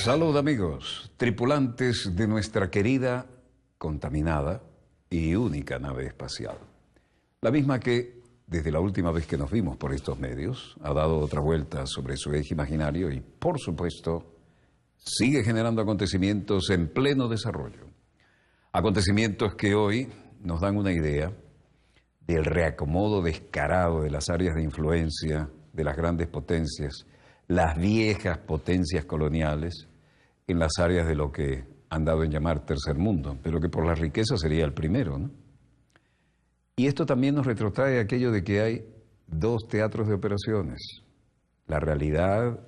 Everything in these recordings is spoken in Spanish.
Salud amigos, tripulantes de nuestra querida, contaminada y única nave espacial. La misma que, desde la última vez que nos vimos por estos medios, ha dado otra vuelta sobre su eje imaginario y, por supuesto, sigue generando acontecimientos en pleno desarrollo. Acontecimientos que hoy nos dan una idea del reacomodo descarado de las áreas de influencia de las grandes potencias, las viejas potencias coloniales, en las áreas de lo que han dado en llamar tercer mundo, pero que por la riqueza sería el primero, ¿no? Y esto también nos retrotrae aquello de que hay dos teatros de operaciones. La realidad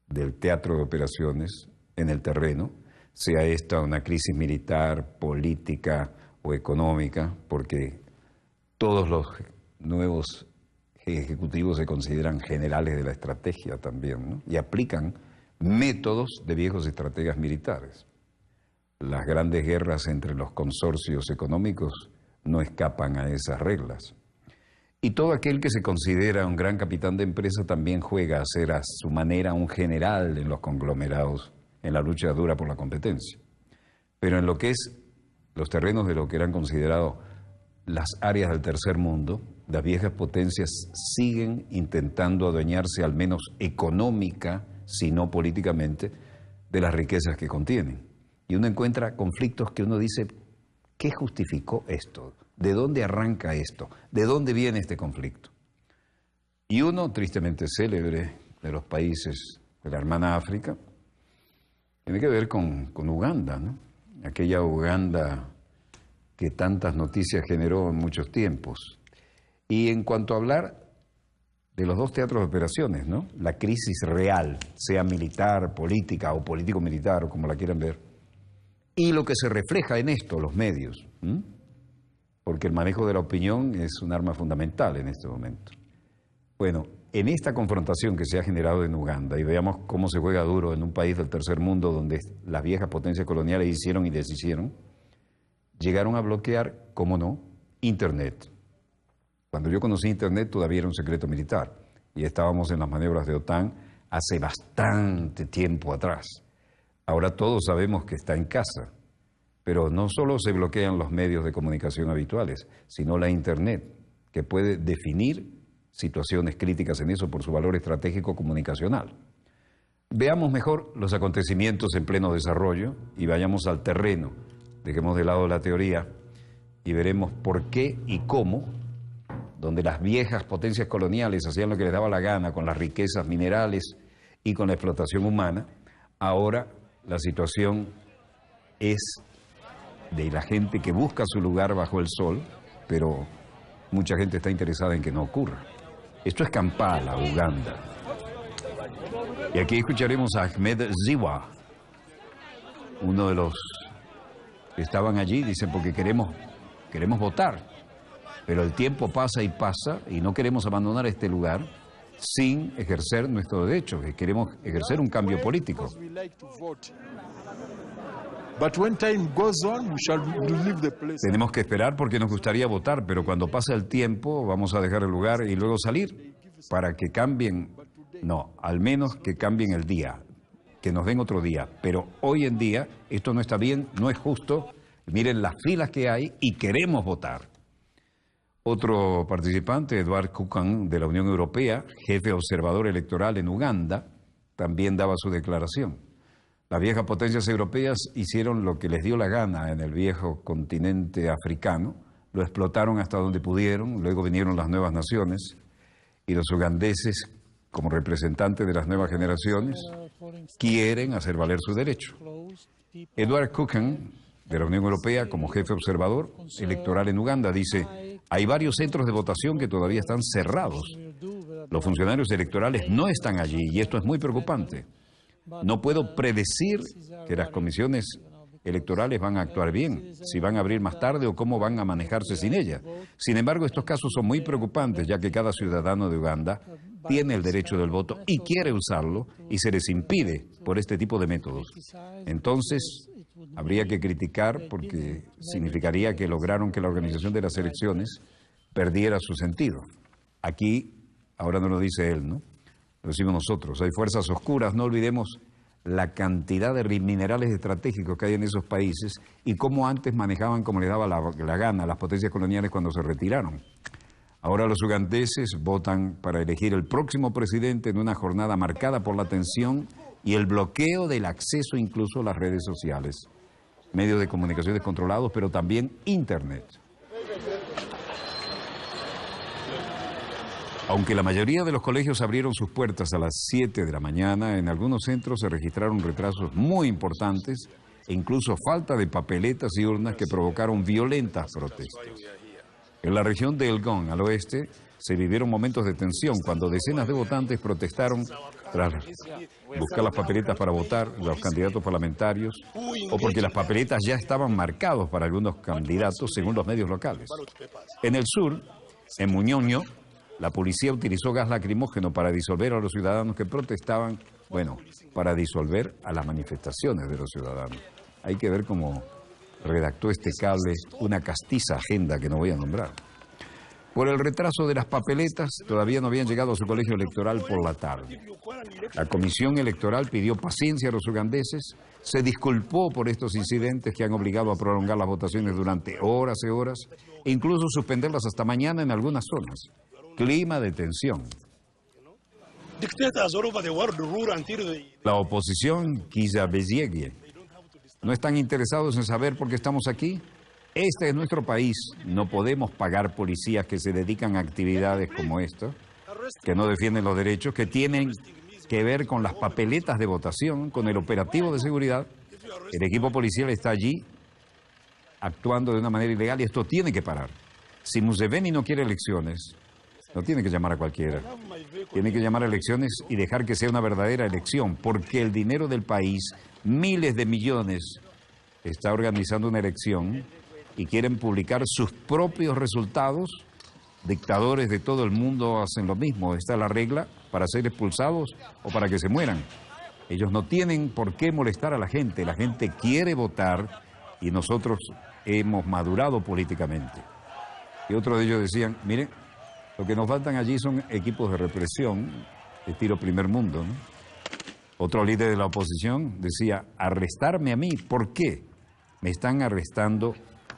del teatro de operaciones en el terreno, sea esta una crisis militar, política o económica, porque todos los nuevos ejecutivos se consideran generales de la estrategia también, ¿no? Y aplican métodos de viejos estrategas militares. Las grandes guerras entre los consorcios económicos no escapan a esas reglas. Y todo aquel que se considera un gran capitán de empresa también juega a ser a su manera un general en los conglomerados, en la lucha dura por la competencia. Pero en lo que es los terrenos de lo que eran considerados las áreas del tercer mundo, las viejas potencias siguen intentando adueñarse al menos económica, si no políticamente, de las riquezas que contienen. Y uno encuentra conflictos que uno dice, ¿qué justificó esto? ¿De dónde arranca esto? ¿De dónde viene este conflicto? Y uno, tristemente célebre, de los países de la hermana África, tiene que ver con Uganda, ¿no? Aquella Uganda que tantas noticias generó en muchos tiempos. Y en cuanto a hablar de los dos teatros de operaciones, ¿no? La crisis real, sea militar, política o político-militar, o como la quieran ver, y lo que se refleja en esto, los medios, porque el manejo de la opinión es un arma fundamental en este momento. Bueno, en esta confrontación que se ha generado en Uganda, y veamos cómo se juega duro en un país del tercer mundo donde las viejas potencias coloniales hicieron y deshicieron, llegaron a bloquear, cómo no, Internet. Cuando yo conocí Internet todavía era un secreto militar y estábamos en las maniobras de OTAN hace bastante tiempo atrás. Ahora todos sabemos que está en casa, pero no solo se bloquean los medios de comunicación habituales, sino la Internet, que puede definir situaciones críticas en eso por su valor estratégico comunicacional. Veamos mejor los acontecimientos en pleno desarrollo y vayamos al terreno. Dejemos de lado la teoría y veremos por qué y cómo, donde las viejas potencias coloniales hacían lo que les daba la gana con las riquezas minerales y con la explotación humana, ahora la situación es de la gente que busca su lugar bajo el sol, pero mucha gente está interesada en que no ocurra. Esto es Kampala, Uganda. Y aquí escucharemos a Ahmed Ziwa, uno de los que estaban allí, dicen, porque queremos votar. Pero el tiempo pasa y pasa y no queremos abandonar este lugar sin ejercer nuestro derecho, que queremos ejercer un cambio político. Tenemos que esperar porque nos gustaría votar, pero cuando pasa el tiempo vamos a dejar el lugar y luego salir para que cambien, no, al menos que cambien el día, que nos den otro día. Pero hoy en día esto no está bien, no es justo. Miren las filas que hay y queremos votar. Otro participante, Edward Kukan, de la Unión Europea, jefe observador electoral en Uganda, también daba su declaración. Las viejas potencias europeas hicieron lo que les dio la gana en el viejo continente africano, lo explotaron hasta donde pudieron, luego vinieron las nuevas naciones, y los ugandeses, como representantes de las nuevas generaciones, quieren hacer valer su derecho. Edward Kukan, de la Unión Europea, como jefe observador electoral en Uganda, dice: hay varios centros de votación que todavía están cerrados. Los funcionarios electorales no están allí y esto es muy preocupante. No puedo predecir que las comisiones electorales van a actuar bien, si van a abrir más tarde o cómo van a manejarse sin ella. Sin embargo, estos casos son muy preocupantes, ya que cada ciudadano de Uganda tiene el derecho del voto y quiere usarlo y se les impide por este tipo de métodos. Entonces, habría que criticar porque significaría que lograron que la organización de las elecciones perdiera su sentido. Aquí, ahora no lo dice él, ¿no? Lo decimos nosotros. Hay fuerzas oscuras, no olvidemos la cantidad de minerales estratégicos que hay en esos países y cómo antes manejaban como les daba la gana las potencias coloniales cuando se retiraron. Ahora los ugandeses votan para elegir el próximo presidente en una jornada marcada por la tensión y el bloqueo del acceso incluso a las redes sociales, medios de comunicación descontrolados, pero también Internet. Aunque la mayoría de los colegios abrieron sus puertas a las 7 de la mañana, en algunos centros se registraron retrasos muy importantes e incluso falta de papeletas y urnas que provocaron violentas protestas. En la región de Elgon, al oeste, se vivieron momentos de tensión cuando decenas de votantes protestaron tras buscar las papeletas para votar los candidatos parlamentarios o porque las papeletas ya estaban marcados para algunos candidatos según los medios locales. En el sur, en Muñoño, la policía utilizó gas lacrimógeno para disolver a los ciudadanos que protestaban, para disolver a las manifestaciones de los ciudadanos. Hay que ver cómo redactó este cable una castiza agenda que no voy a nombrar. Por el retraso de las papeletas, todavía no habían llegado a su colegio electoral por la tarde. La comisión electoral pidió paciencia a los ugandeses, se disculpó por estos incidentes que han obligado a prolongar las votaciones durante horas y horas, e incluso suspenderlas hasta mañana en algunas zonas. Clima de tensión. La oposición, Kizza Besigye, ¿no están interesados en saber por qué estamos aquí? Este es nuestro país. No podemos pagar policías que se dedican a actividades como esta, que no defienden los derechos, que tienen que ver con las papeletas de votación, con el operativo de seguridad. El equipo policial está allí actuando de una manera ilegal y esto tiene que parar. Si Museveni no quiere elecciones, no tiene que llamar a cualquiera. Tiene que llamar a elecciones y dejar que sea una verdadera elección, porque el dinero del país, miles de millones, está organizando una elección y quieren publicar sus propios resultados. Dictadores de todo el mundo hacen lo mismo. Esta es la regla para ser expulsados o para que se mueran. Ellos no tienen por qué molestar a la gente. La gente quiere votar y nosotros hemos madurado políticamente. Y otros de ellos decían, miren, lo que nos faltan allí son equipos de represión, estilo primer mundo, ¿no? Otro líder de la oposición decía, arrestarme a mí, ¿por qué? Me están arrestando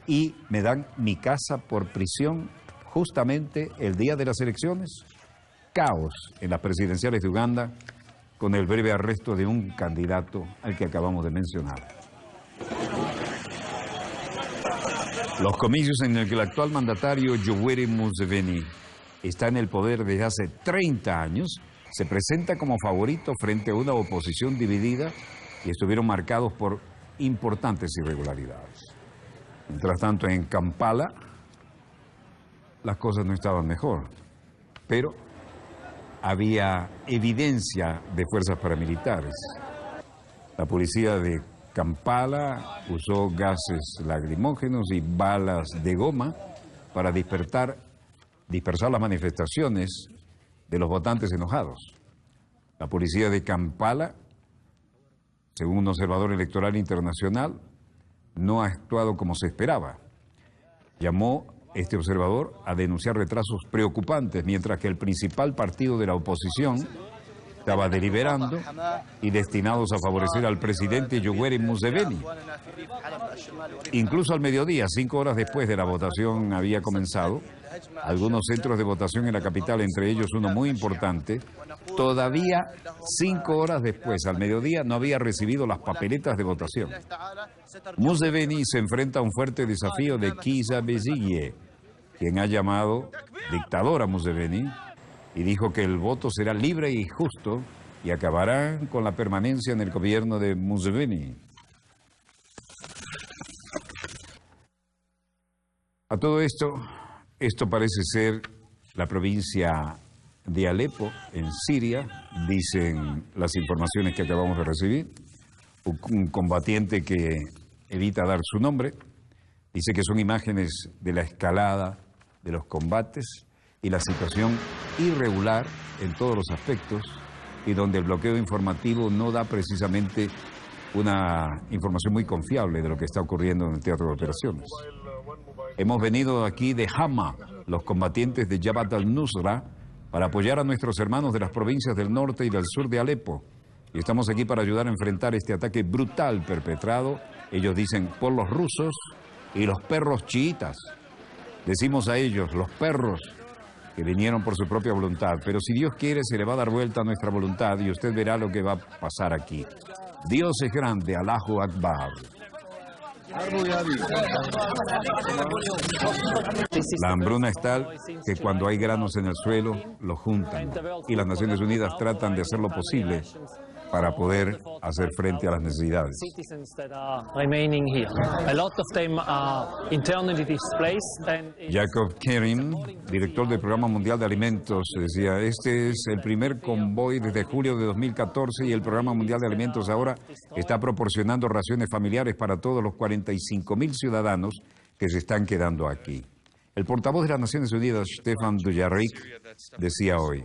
y me dan mi casa por prisión justamente el día de las elecciones. Caos en las presidenciales de Uganda con el breve arresto de un candidato al que acabamos de mencionar. Los comicios en el que el actual mandatario Yoweri Museveni está en el poder desde hace 30 años, se presenta como favorito frente a una oposición dividida y estuvieron marcados por importantes irregularidades. Mientras tanto, en Kampala, las cosas no estaban mejor, pero había evidencia de fuerzas paramilitares. La policía de Kampala usó gases lacrimógenos y balas de goma para dispersar las manifestaciones de los votantes enojados. La policía de Kampala, según un observador electoral internacional, no ha actuado como se esperaba. Llamó este observador a denunciar retrasos preocupantes, mientras que el principal partido de la oposición estaba deliberando y destinados a favorecer al presidente Yoweri Museveni. Incluso al mediodía, 5 horas después de la votación había comenzado, algunos centros de votación en la capital, entre ellos uno muy importante, todavía 5 horas después, al mediodía, no había recibido las papeletas de votación. Museveni se enfrenta a un fuerte desafío de Kizza Besigye, quien ha llamado dictador a Museveni y dijo que el voto será libre y justo y acabará con la permanencia en el gobierno de Museveni. A todo esto parece ser la provincia de Alepo, en Siria, dicen las informaciones que acabamos de recibir. Un combatiente que evita dar su nombre, dice que son imágenes de la escalada de los combates y la situación irregular en todos los aspectos y donde el bloqueo informativo no da precisamente una información muy confiable de lo que está ocurriendo en el teatro de operaciones. Hemos venido aquí de Hama, los combatientes de Jabhat al-Nusra, para apoyar a nuestros hermanos de las provincias del norte y del sur de Alepo. Y estamos aquí para ayudar a enfrentar este ataque brutal perpetrado, ellos dicen, por los rusos y los perros chiitas. Decimos a ellos, los perros, que vinieron por su propia voluntad. Pero si Dios quiere, se le va a dar vuelta a nuestra voluntad y usted verá lo que va a pasar aquí. Dios es grande, Allahu Akbar. La hambruna es tal que cuando hay granos en el suelo, los juntan. Y las Naciones Unidas tratan de hacer lo posible para poder hacer frente a las necesidades. Jacob Kerim, director del Programa Mundial de Alimentos, decía, este es el primer convoy desde julio de 2014 y el Programa Mundial de Alimentos ahora está proporcionando raciones familiares para todos los 45.000 ciudadanos que se están quedando aquí. El portavoz de las Naciones Unidas, Stefan Dujarric, decía hoy,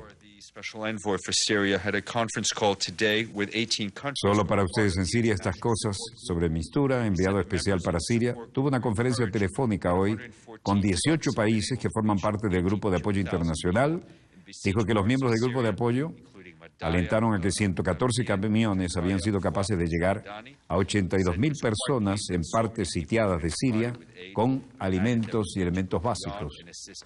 solo para ustedes en Siria estas cosas sobre Mistura, enviado especial para Siria, tuvo una conferencia telefónica hoy con 18 países que forman parte del Grupo de Apoyo Internacional. Dijo que los miembros del Grupo de Apoyo alentaron a que 114 camiones habían sido capaces de llegar a 82.000 personas en partes sitiadas de Siria con alimentos y elementos básicos,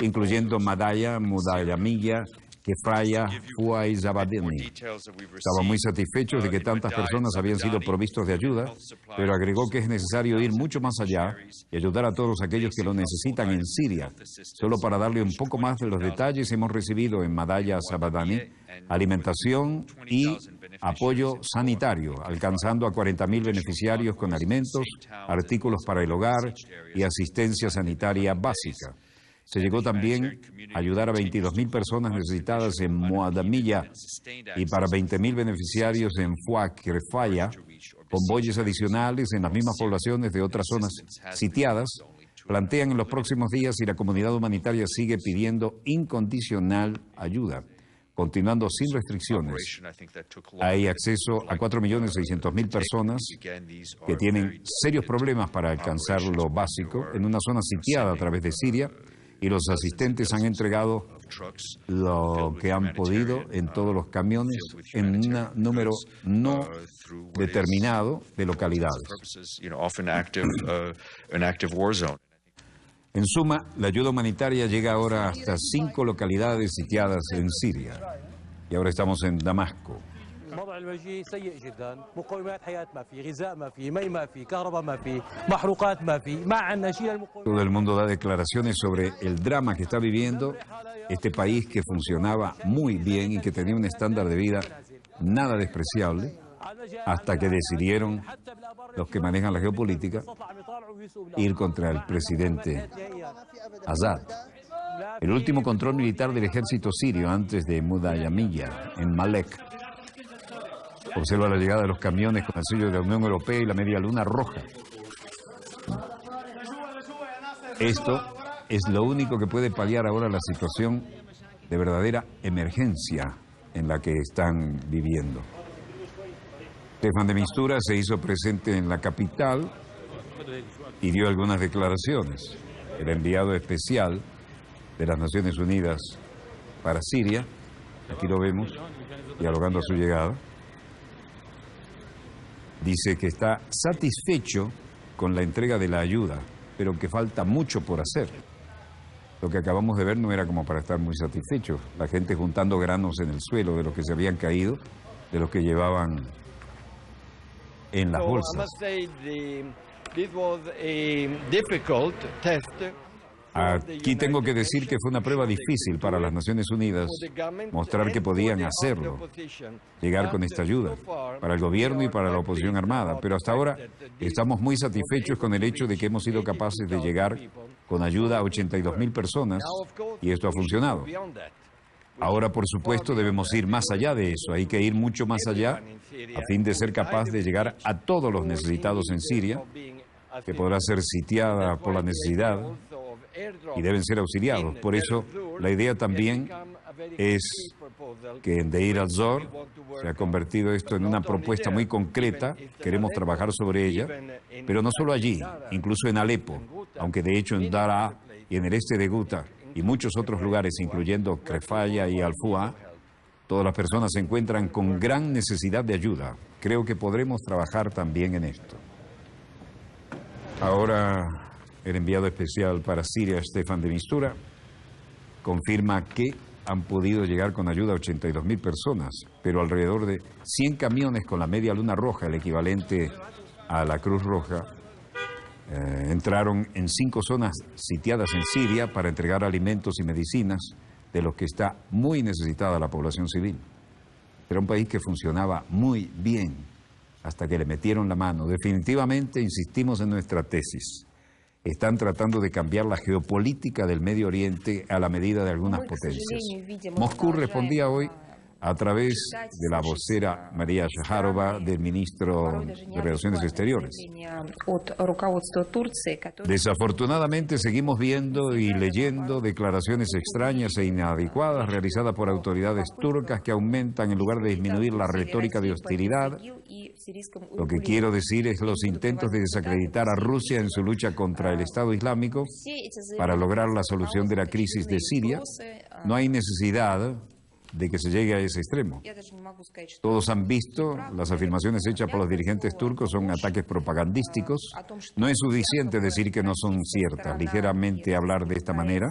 incluyendo Madaya, Mudayamiyya, Kefraya, Fua y Zabadini. Estaban muy satisfechos de que tantas personas habían sido provistos de ayuda, pero agregó que es necesario ir mucho más allá y ayudar a todos aquellos que lo necesitan en Siria. Solo para darle un poco más de los detalles, hemos recibido en Madaya Zabadani alimentación y apoyo sanitario, alcanzando a 40.000 beneficiarios con alimentos, artículos para el hogar y asistencia sanitaria básica. Se llegó también a ayudar a 22.000 personas necesitadas en Muadamiyya y para 20.000 beneficiarios en Fuak y Refaya, convoyes adicionales en las mismas poblaciones de otras zonas sitiadas. Plantean en los próximos días y la comunidad humanitaria sigue pidiendo incondicional ayuda, continuando sin restricciones. Hay acceso a 4.600.000 personas que tienen serios problemas para alcanzar lo básico en una zona sitiada a través de Siria. Y los asistentes han entregado lo que han podido en todos los camiones en un número no determinado de localidades. En suma, la ayuda humanitaria llega ahora hasta 5 localidades sitiadas en Siria. Y ahora estamos en Damasco. Todo el mundo da declaraciones sobre el drama que está viviendo este país que funcionaba muy bien y que tenía un estándar de vida nada despreciable, hasta que decidieron los que manejan la geopolítica ir contra el presidente Assad. El último control militar del ejército sirio antes de Mudayamiyya, en Malek. Observa la llegada de los camiones con el sello de la Unión Europea y la media luna roja. Esto es lo único que puede paliar ahora la situación de verdadera emergencia en la que están viviendo. Stefan de Mistura se hizo presente en la capital y dio algunas declaraciones. El enviado especial de las Naciones Unidas para Siria, aquí lo vemos, dialogando a su llegada, dice que está satisfecho con la entrega de la ayuda, pero que falta mucho por hacer. Lo que acabamos de ver no era como para estar muy satisfechos. La gente juntando granos en el suelo de los que se habían caído, de los que llevaban en las bolsas. Aquí tengo que decir que fue una prueba difícil para las Naciones Unidas mostrar que podían hacerlo, llegar con esta ayuda, para el gobierno y para la oposición armada. Pero hasta ahora estamos muy satisfechos con el hecho de que hemos sido capaces de llegar con ayuda a 82.000 personas y esto ha funcionado. Ahora, por supuesto, debemos ir más allá de eso. Hay que ir mucho más allá a fin de ser capaz de llegar a todos los necesitados en Siria, que podrá ser sitiada por la necesidad y deben ser auxiliados. Por eso, la idea también es que en Deir al-Zor se ha convertido esto en una propuesta muy concreta. Queremos trabajar sobre ella, pero no solo allí, incluso en Alepo, aunque de hecho en Daraa y en el este de Guta y muchos otros lugares, incluyendo Crefaya y Al-Fua, Todas las personas se encuentran con gran necesidad de ayuda. Creo que podremos trabajar también en esto. Ahora, el enviado especial para Siria, Stefan de Mistura, confirma que han podido llegar con ayuda a 82.000 personas, pero alrededor de 100 camiones con la Media Luna Roja, el equivalente a la Cruz Roja, entraron en 5 zonas sitiadas en Siria para entregar alimentos y medicinas de los que está muy necesitada la población civil. Era un país que funcionaba muy bien hasta que le metieron la mano. Definitivamente insistimos en nuestra tesis. Están tratando de cambiar la geopolítica del Medio Oriente a la medida de algunas potencias. Moscú respondía hoy a través de la vocera María Zaharova, del ministro de Relaciones Exteriores. Desafortunadamente seguimos viendo y leyendo declaraciones extrañas e inadecuadas realizadas por autoridades turcas que aumentan en lugar de disminuir la retórica de hostilidad. Lo que quiero decir es los intentos de desacreditar a Rusia en su lucha contra el Estado Islámico para lograr la solución de la crisis de Siria. No hay necesidad de que se llegue a ese extremo. Todos han visto, las afirmaciones hechas por los dirigentes turcos son ataques propagandísticos. No es suficiente decir que no son ciertas, ligeramente hablar de esta manera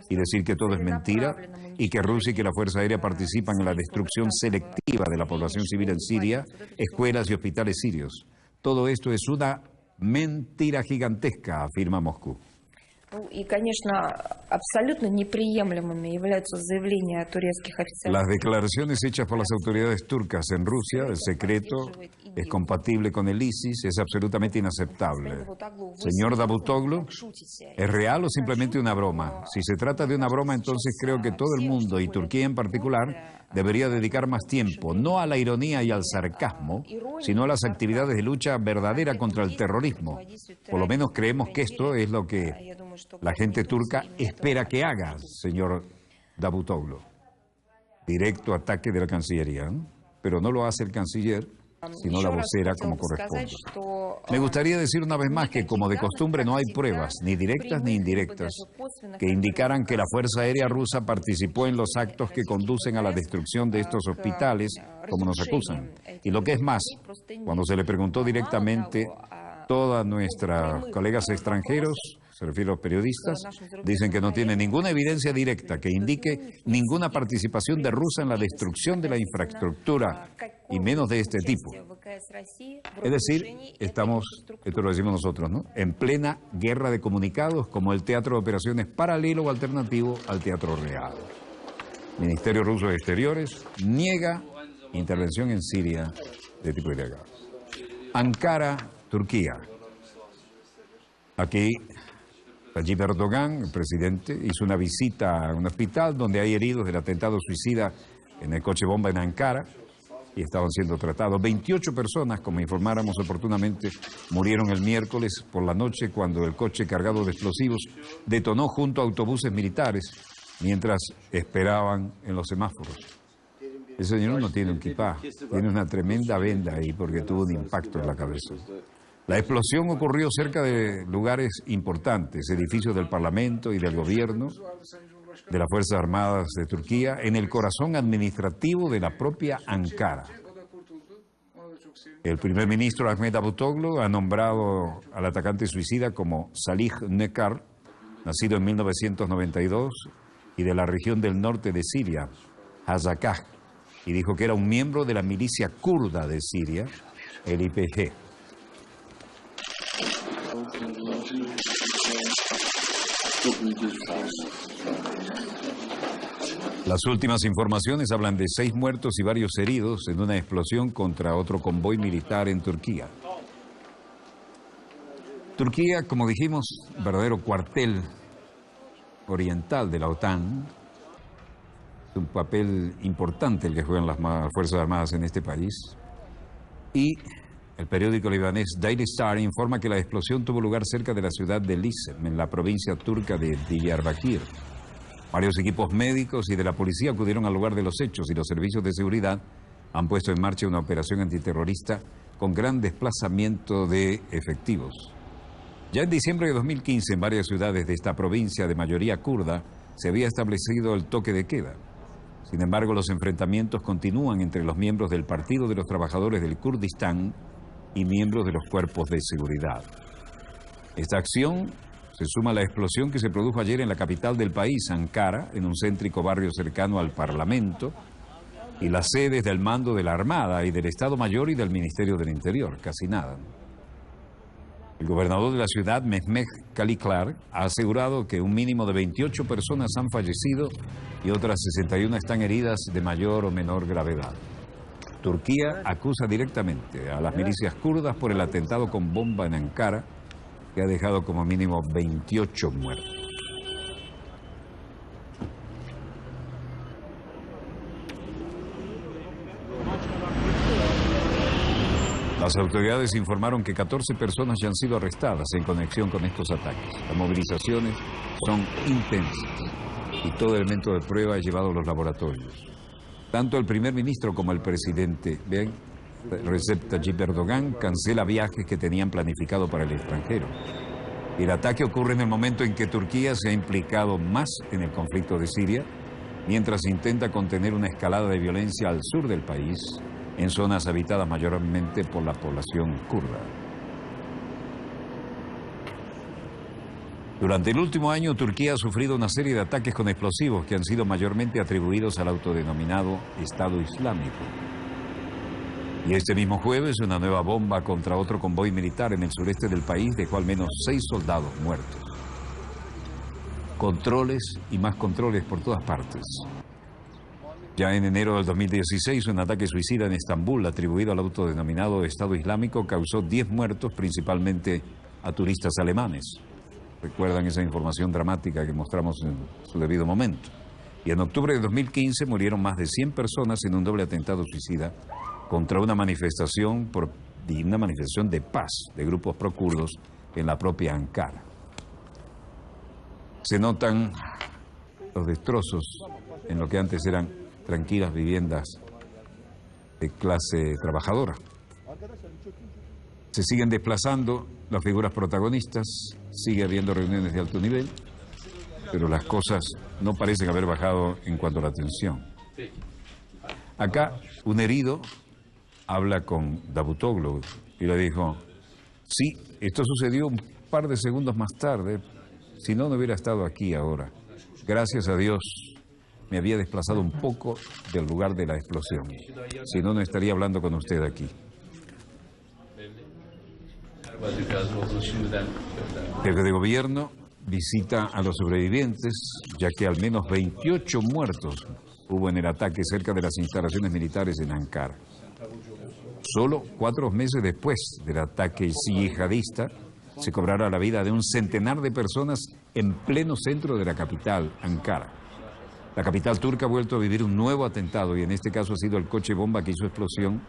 y decir que todo es mentira y que Rusia y que la Fuerza Aérea participan en la destrucción selectiva de la población civil en Siria, escuelas y hospitales sirios. Todo esto es una mentira gigantesca, afirma Moscú. И, конечно, абсолютно неприемлемыми являются заявления турецких офицеров. Las declaraciones hechas por las autoridades turcas en Rusia, el secreto, es compatible con el ISIS, es absolutamente inaceptable. Señor Davutoglu, ¿es real o simplemente una broma? Si se trata de una broma, entonces creo que todo el mundo, y Turquía en particular, debería dedicar más tiempo, no a la ironía y al sarcasmo, sino a las actividades de lucha verdadera contra el terrorismo. Por lo menos creemos que esto es lo que la gente turca espera que haga, señor Davutoglu. Directo ataque de la Cancillería, ¿no? Pero no lo hace el canciller, sino la vocera como corresponde. Me gustaría decir una vez más que, como de costumbre, no hay pruebas, ni directas ni indirectas, que indicaran que la Fuerza Aérea rusa participó en los actos que conducen a la destrucción de estos hospitales, como nos acusan. Y lo que es más, cuando se le preguntó directamente, todas nuestras colegas extranjeros, se refiere a los periodistas, dicen que no tienen ninguna evidencia directa que indique ninguna participación de Rusia en la destrucción de la infraestructura, y menos de este tipo. Es decir, estamos, esto lo decimos nosotros, ¿no?, en plena guerra de comunicados, como el teatro de operaciones paralelo o alternativo al teatro real. El Ministerio Ruso de Exteriores niega intervención en Siria de tipo ilegal. Ankara, Turquía. Aquí Tayyip Erdogan, el presidente, hizo una visita a un hospital donde hay heridos del atentado suicida en el coche bomba en Ankara y estaban siendo tratados. 28 personas, como informáramos oportunamente, murieron el miércoles por la noche cuando el coche cargado de explosivos detonó junto a autobuses militares mientras esperaban en los semáforos. Ese señor no tiene un kipá, tiene una tremenda venda ahí porque tuvo un impacto en la cabeza. La explosión ocurrió cerca de lugares importantes, edificios del Parlamento y del Gobierno, de las Fuerzas Armadas de Turquía, en el corazón administrativo de la propia Ankara. El primer ministro Ahmet Davutoglu ha nombrado al atacante suicida como Salih Nekar, nacido en 1992 y de la región del norte de Siria, Hazakah, y dijo que era un miembro de la milicia kurda de Siria, el YPG. Las últimas informaciones hablan de 6 muertos y varios heridos en una explosión contra otro convoy militar en Turquía. Turquía, como dijimos, verdadero cuartel oriental de la OTAN. Es un papel importante el que juegan las Fuerzas Armadas en este país. Y el periódico libanés Daily Star informa que la explosión tuvo lugar cerca de la ciudad de Lisem, en la provincia turca de Diyarbakir. Varios equipos médicos y de la policía acudieron al lugar de los hechos y los servicios de seguridad han puesto en marcha una operación antiterrorista con gran desplazamiento de efectivos. Ya en diciembre de 2015, en varias ciudades de esta provincia de mayoría kurda, se había establecido el toque de queda. Sin embargo, los enfrentamientos continúan entre los miembros del Partido de los Trabajadores del Kurdistán y miembros de los cuerpos de seguridad. Esta acción se suma a la explosión que se produjo ayer en la capital del país, Ankara, en un céntrico barrio cercano al Parlamento, y las sedes del mando de la Armada y del Estado Mayor y del Ministerio del Interior, casi nada. El gobernador de la ciudad, Mehmet Kaliklar, ha asegurado que un mínimo de 28 personas han fallecido y otras 61 están heridas de mayor o menor gravedad. Turquía acusa directamente a las milicias kurdas por el atentado con bomba en Ankara, que ha dejado como mínimo 28 muertos. Las autoridades informaron que 14 personas ya han sido arrestadas en conexión con estos ataques. Las movilizaciones son intensas y todo elemento de prueba es llevado a los laboratorios. Tanto el primer ministro como el presidente, ¿ven? Recep Tayyip Erdogan, cancela viajes que tenían planificado para el extranjero. Y el ataque ocurre en el momento en que Turquía se ha implicado más en el conflicto de Siria, mientras intenta contener una escalada de violencia al sur del país, en zonas habitadas mayormente por la población kurda. Durante el último año, Turquía ha sufrido una serie de ataques con explosivos que han sido mayormente atribuidos al autodenominado Estado Islámico. Y este mismo jueves, una nueva bomba contra otro convoy militar en el sureste del país dejó al menos 6 soldados muertos. Controles y más controles por todas partes. Ya en enero del 2016, un ataque suicida en Estambul, atribuido al autodenominado Estado Islámico, causó 10 muertos, principalmente a turistas alemanes. Recuerdan esa información dramática que mostramos en su debido momento. Y en octubre de 2015 murieron más de 100 personas en un doble atentado suicida contra una manifestación de paz de grupos prokurdos en la propia Ankara. Se notan los destrozos en lo que antes eran tranquilas viviendas de clase trabajadora. Se siguen desplazando las figuras protagonistas, sigue habiendo reuniones de alto nivel, pero las cosas no parecen haber bajado en cuanto a la tensión. Acá, un herido habla con Davutoglu y le dijo: sí, esto sucedió un par de segundos más tarde, si no, no hubiera estado aquí ahora. Gracias a Dios me había desplazado un poco del lugar de la explosión. Si no, no estaría hablando con usted aquí. El jefe de gobierno visita a los sobrevivientes, ya que al menos 28 muertos hubo en el ataque cerca de las instalaciones militares en Ankara. Solo 4 meses después del ataque yihadista, se cobrará la vida de un centenar de personas en pleno centro de la capital, Ankara. La capital turca ha vuelto a vivir un nuevo atentado y en este caso ha sido el coche bomba que hizo explosión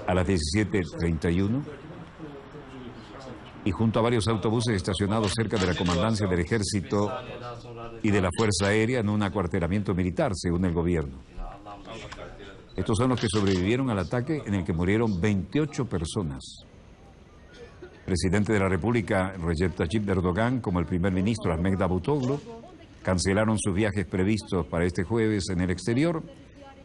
a las 17:31 y junto a varios autobuses estacionados cerca de la comandancia del ejército y de la Fuerza Aérea en un acuartelamiento militar, según el gobierno. Estos son los que sobrevivieron al ataque en el que murieron 28 personas. El presidente de la República, Recep Tayyip Erdogan, como el primer ministro, Ahmet Davutoglu, cancelaron sus viajes previstos para este jueves en el exterior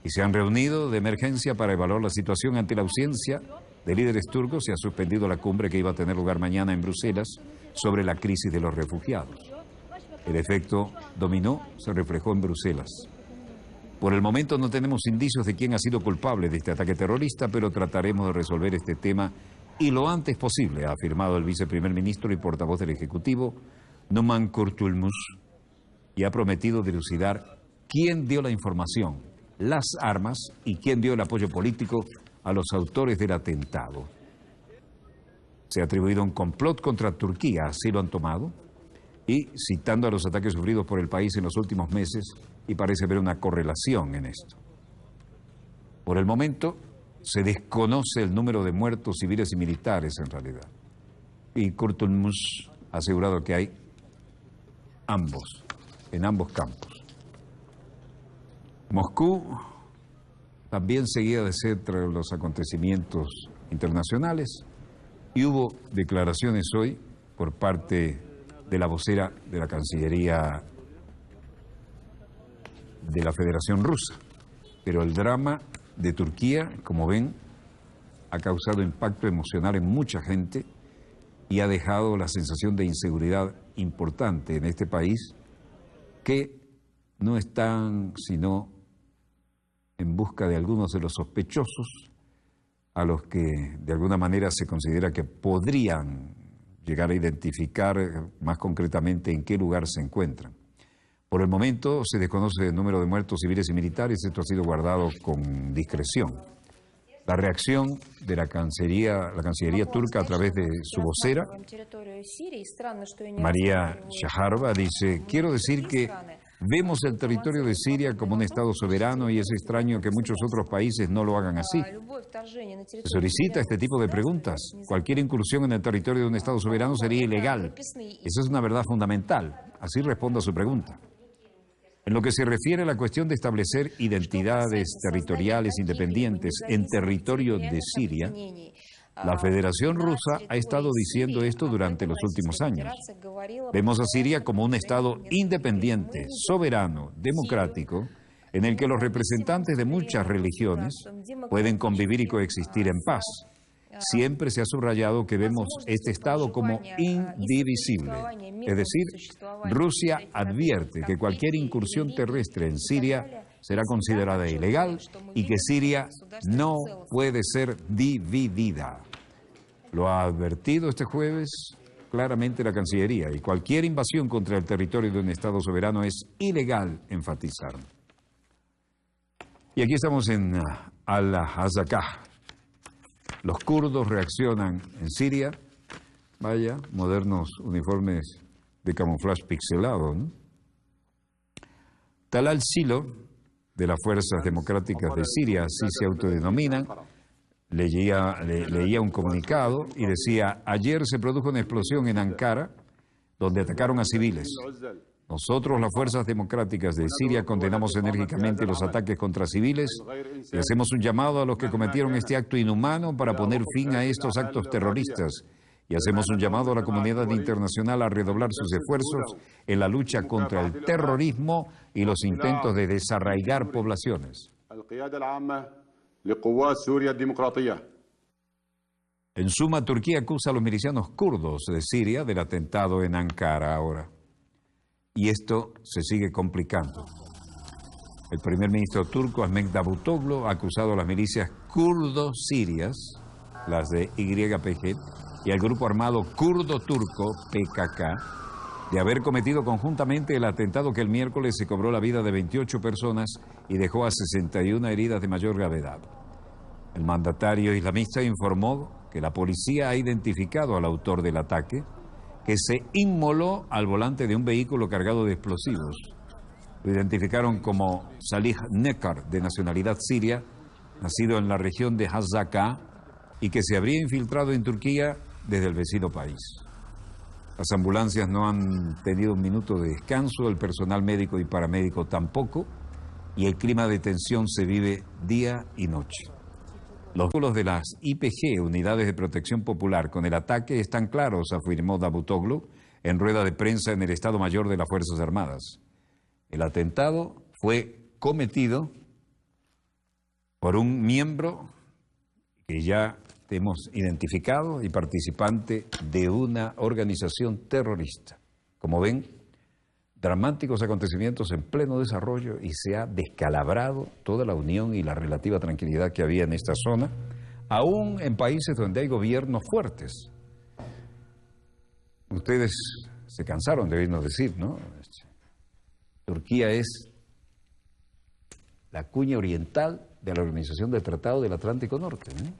y se han reunido de emergencia para evaluar la situación ante la ausencia de líderes turcos. Se ha suspendido la cumbre que iba a tener lugar mañana en Bruselas sobre la crisis de los refugiados. El efecto dominó se reflejó en Bruselas. Por el momento no tenemos indicios de quién ha sido culpable de este ataque terrorista, pero trataremos de resolver este tema y lo antes posible, ha afirmado el viceprimer ministro y portavoz del Ejecutivo, Numan Kurtulmus, y ha prometido dilucidar quién dio la información, las armas y quién dio el apoyo político a los autores del atentado. Se ha atribuido un complot contra Turquía, así lo han tomado, y citando a los ataques sufridos por el país en los últimos meses, y parece haber una correlación en esto. Por el momento, se desconoce el número de muertos civiles y militares en realidad. Y Kurtulmus ha asegurado que hay en ambos campos. Moscú también seguía de cerca los acontecimientos internacionales y hubo declaraciones hoy por parte de la vocera de la Cancillería de la Federación Rusa. Pero el drama de Turquía, como ven, ha causado impacto emocional en mucha gente y ha dejado la sensación de inseguridad importante en este país, que no están sino en busca de algunos de los sospechosos a los que de alguna manera se considera que podrían llegar a identificar más concretamente en qué lugar se encuentran. Por el momento se desconoce el número de muertos civiles y militares, esto ha sido guardado con discreción. La reacción de la Cancillería turca a través de su vocera, María Shaharova, dice: quiero decir que vemos el territorio de Siria como un Estado soberano y es extraño que muchos otros países no lo hagan así. Se solicita este tipo de preguntas. Cualquier incursión en el territorio de un Estado soberano sería ilegal. Esa es una verdad fundamental. Así respondo a su pregunta. En lo que se refiere a la cuestión de establecer identidades territoriales independientes en territorio de Siria, la Federación Rusa ha estado diciendo esto durante los últimos años. Vemos a Siria como un Estado independiente, soberano, democrático, en el que los representantes de muchas religiones pueden convivir y coexistir en paz. Siempre se ha subrayado que vemos este Estado como indivisible. Es decir, Rusia advierte que cualquier incursión terrestre en Siria será considerada ilegal y que Siria no puede ser dividida. Lo ha advertido este jueves claramente la Cancillería, y cualquier invasión contra el territorio de un Estado soberano es ilegal, enfatizaron. Y aquí estamos en Al-Azakah. Los kurdos reaccionan en Siria. Vaya, modernos uniformes de camuflaje pixelado, ¿no? Talal Silo, de las Fuerzas Democráticas de Siria, así se autodenominan, leía un comunicado y decía: ayer se produjo una explosión en Ankara donde atacaron a civiles. Nosotros, las Fuerzas Democráticas de Siria, condenamos enérgicamente los ataques contra civiles y hacemos un llamado a los que cometieron este acto inhumano para poner fin a estos actos terroristas. Y hacemos un llamado a la comunidad internacional a redoblar sus esfuerzos en la lucha contra el terrorismo y los intentos de desarraigar poblaciones. En suma, Turquía acusa a los milicianos kurdos de Siria del atentado en Ankara ahora. Y esto se sigue complicando. El primer ministro turco, Ahmet Davutoglu, ha acusado a las milicias kurdo-sirias, las de YPG, y al grupo armado kurdo-turco, PKK, de haber cometido conjuntamente el atentado que el miércoles se cobró la vida de 28 personas y dejó a 61 heridas de mayor gravedad. El mandatario islamista informó que la policía ha identificado al autor del ataque, que se inmoló al volante de un vehículo cargado de explosivos. Lo identificaron como Salih Nekar, de nacionalidad siria, nacido en la región de Azakah, y que se habría infiltrado en Turquía desde el vecino país. Las ambulancias no han tenido un minuto de descanso, el personal médico y paramédico tampoco, y el clima de tensión se vive día y noche. Los vínculos de las YPG, Unidades de Protección Popular, con el ataque están claros, afirmó Davutoglu en rueda de prensa en el Estado Mayor de las Fuerzas Armadas. El atentado fue cometido por un miembro que ya hemos identificado y participante de una organización terrorista. Como ven, dramáticos acontecimientos en pleno desarrollo y se ha descalabrado toda la unión y la relativa tranquilidad que había en esta zona, aún en países donde hay gobiernos fuertes. Ustedes se cansaron de oírnos decir, ¿no? Turquía es la cuña oriental de la Organización del Tratado del Atlántico Norte, ¿no?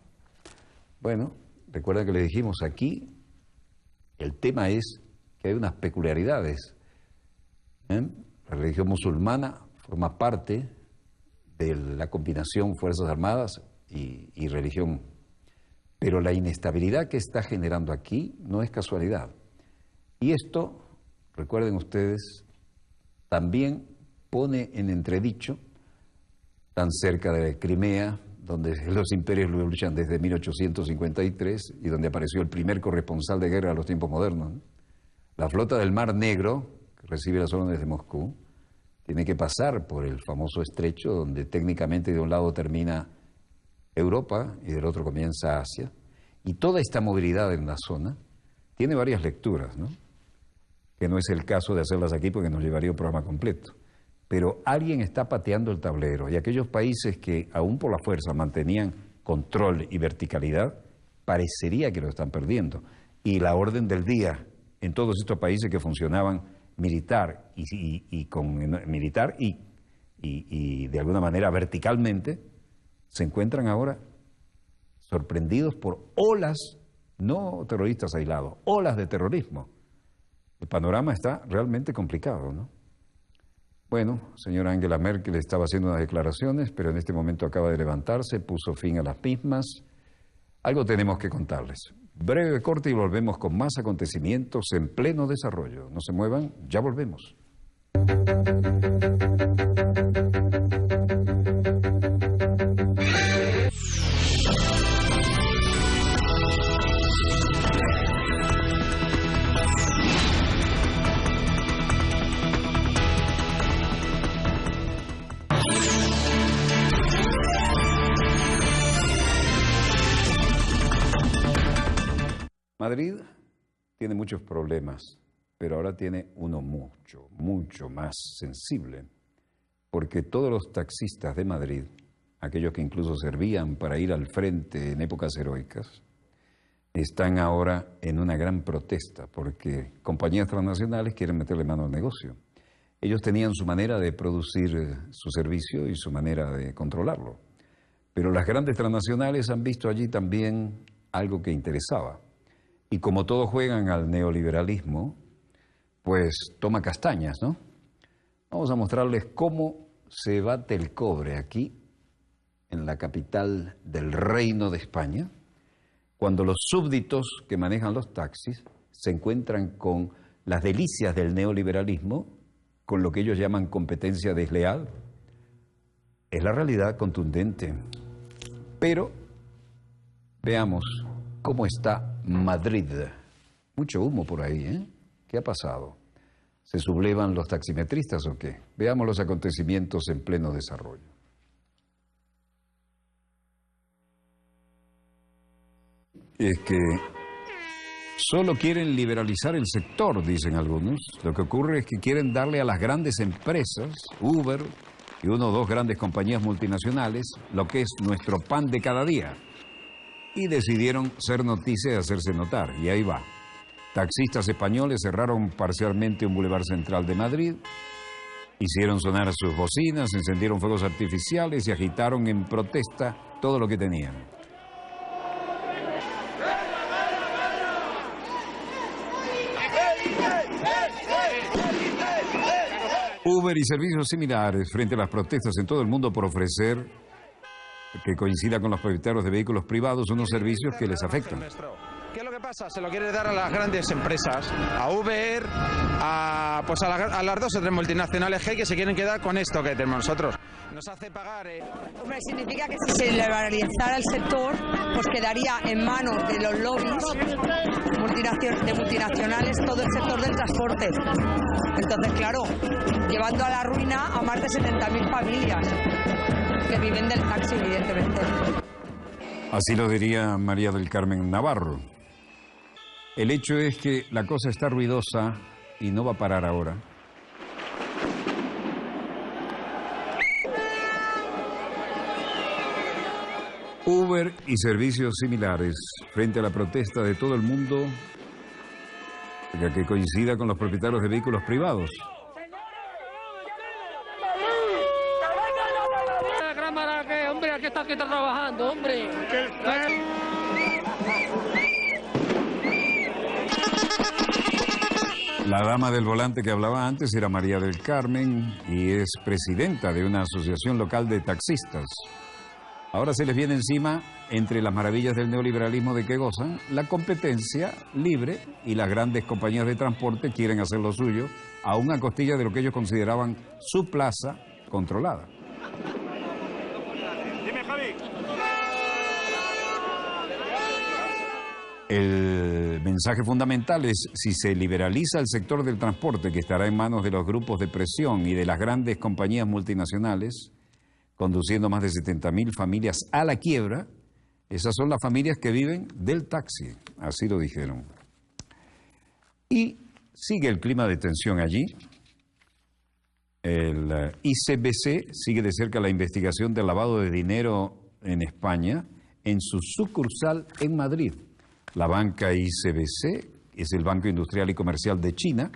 Bueno, recuerden que les dijimos aquí, el tema es que hay unas peculiaridades. La religión musulmana forma parte de la combinación Fuerzas Armadas y religión. Pero la inestabilidad que está generando aquí no es casualidad. Y esto, recuerden ustedes, también pone en entredicho, tan cerca de Crimea, donde los imperios luchan desde 1853 y donde apareció el primer corresponsal de guerra a los tiempos modernos, ¿no? La flota del Mar Negro, que recibe las órdenes de Moscú, tiene que pasar por el famoso estrecho donde técnicamente de un lado termina Europa y del otro comienza Asia. Y toda esta movilidad en la zona tiene varias lecturas, ¿no? Que no es el caso de hacerlas aquí porque nos llevaría un programa completo. Pero alguien está pateando el tablero y aquellos países que aún por la fuerza mantenían control y verticalidad, parecería que lo están perdiendo. Y la orden del día en todos estos países que funcionaban militar y de alguna manera verticalmente, se encuentran ahora sorprendidos por olas, no terroristas aislados, olas de terrorismo. El panorama está realmente complicado, ¿no? Bueno, señora Angela Merkel estaba haciendo unas declaraciones, pero en este momento acaba de levantarse, puso fin a las mismas. Algo tenemos que contarles. Breve corte y volvemos con más acontecimientos en pleno desarrollo. No se muevan, ya volvemos. Madrid tiene muchos problemas, pero ahora tiene uno mucho más sensible, porque todos los taxistas de Madrid, aquellos que incluso servían para ir al frente en épocas heroicas, están ahora en una gran protesta, porque compañías transnacionales quieren meterle mano al negocio. Ellos tenían su manera de producir su servicio y su manera de controlarlo, pero las grandes transnacionales han visto allí también algo que interesaba. Y como todos juegan al neoliberalismo, pues toma castañas, ¿no? Vamos a mostrarles cómo se bate el cobre aquí, en la capital del Reino de España, cuando los súbditos que manejan los taxis se encuentran con las delicias del neoliberalismo, con lo que ellos llaman competencia desleal. Es la realidad contundente. Pero veamos cómo está Madrid. Mucho humo por ahí, ¿eh? ¿Qué ha pasado? ¿Se sublevan los taximetristas o qué? Veamos los acontecimientos en pleno desarrollo. Es que solo quieren liberalizar el sector, dicen algunos. Lo que ocurre es que quieren darle a las grandes empresas, Uber y uno o dos grandes compañías multinacionales, lo que es nuestro pan de cada día. Y decidieron ser noticia y hacerse notar. Y ahí va. Taxistas españoles cerraron parcialmente un bulevar central de Madrid, hicieron sonar sus bocinas, encendieron fuegos artificiales y agitaron en protesta todo lo que tenían. Uber y servicios similares frente a las protestas en todo el mundo por ofrecer que coincida con los propietarios de vehículos privados unos servicios que les afectan. ¿Qué es lo que pasa? Se lo quiere dar a las grandes empresas, a Uber, a las dos o tres multinacionales que se quieren quedar con esto que tenemos nosotros. Nos hace pagar... Hombre, significa que si se liberalizara el sector, pues quedaría en manos de los lobbies de multinacionales todo el sector del transporte. Entonces, claro, llevando a la ruina a más de 70.000 familias que viven del taxi, evidentemente. Así lo diría María del Carmen Navarro. El hecho es que la cosa está ruidosa y no va a parar ahora. Uber y servicios similares frente a la protesta de todo el mundo que coincida con los propietarios de vehículos privados. Hombre, aquí está trabajando, hombre. La dama del volante que hablaba antes era María del Carmen y es presidenta de una asociación local de taxistas. Ahora se les viene encima, entre las maravillas del neoliberalismo de que gozan, la competencia libre y las grandes compañías de transporte quieren hacer lo suyo, aún a costilla de lo que ellos consideraban su plaza controlada. El mensaje fundamental es: si se liberaliza el sector del transporte, que estará en manos de los grupos de presión y de las grandes compañías multinacionales, conduciendo más de 70.000 familias a la quiebra, esas son las familias que viven del taxi, así lo dijeron. Y sigue el clima de tensión allí. El ICBC sigue de cerca la investigación del lavado de dinero en España en su sucursal en Madrid. La banca ICBC es el Banco Industrial y Comercial de China.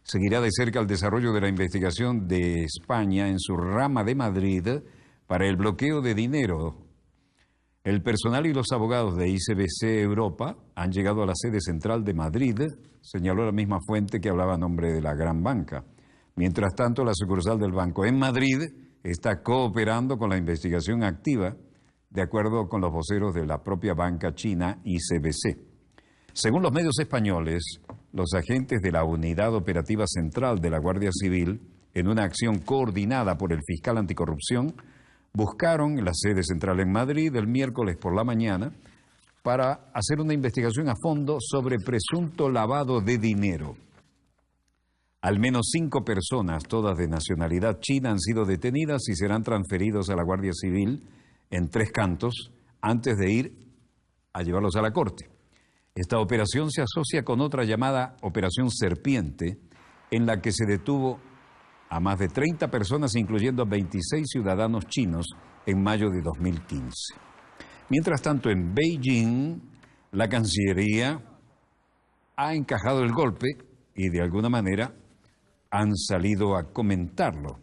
Seguirá de cerca el desarrollo de la investigación de España en su rama de Madrid para el bloqueo de dinero. El personal y los abogados de ICBC Europa han llegado a la sede central de Madrid, señaló la misma fuente que hablaba a nombre de la gran banca. Mientras tanto, la sucursal del banco en Madrid está cooperando con la investigación activa, de acuerdo con los voceros de la propia banca china ICBC. Según los medios españoles, los agentes de la Unidad Operativa Central de la Guardia Civil, en una acción coordinada por el fiscal anticorrupción, buscaron la sede central en Madrid el miércoles por la mañana para hacer una investigación a fondo sobre presunto lavado de dinero. Al menos 5 personas, todas de nacionalidad china, han sido detenidas y serán transferidos a la Guardia Civil en 3 cantos antes de ir a llevarlos a la corte. Esta operación se asocia con otra llamada Operación Serpiente, en la que se detuvo a más de 30 personas, incluyendo 26 ciudadanos chinos, en mayo de 2015. Mientras tanto, en Beijing, la Cancillería ha encajado el golpe y de alguna manera han salido a comentarlo.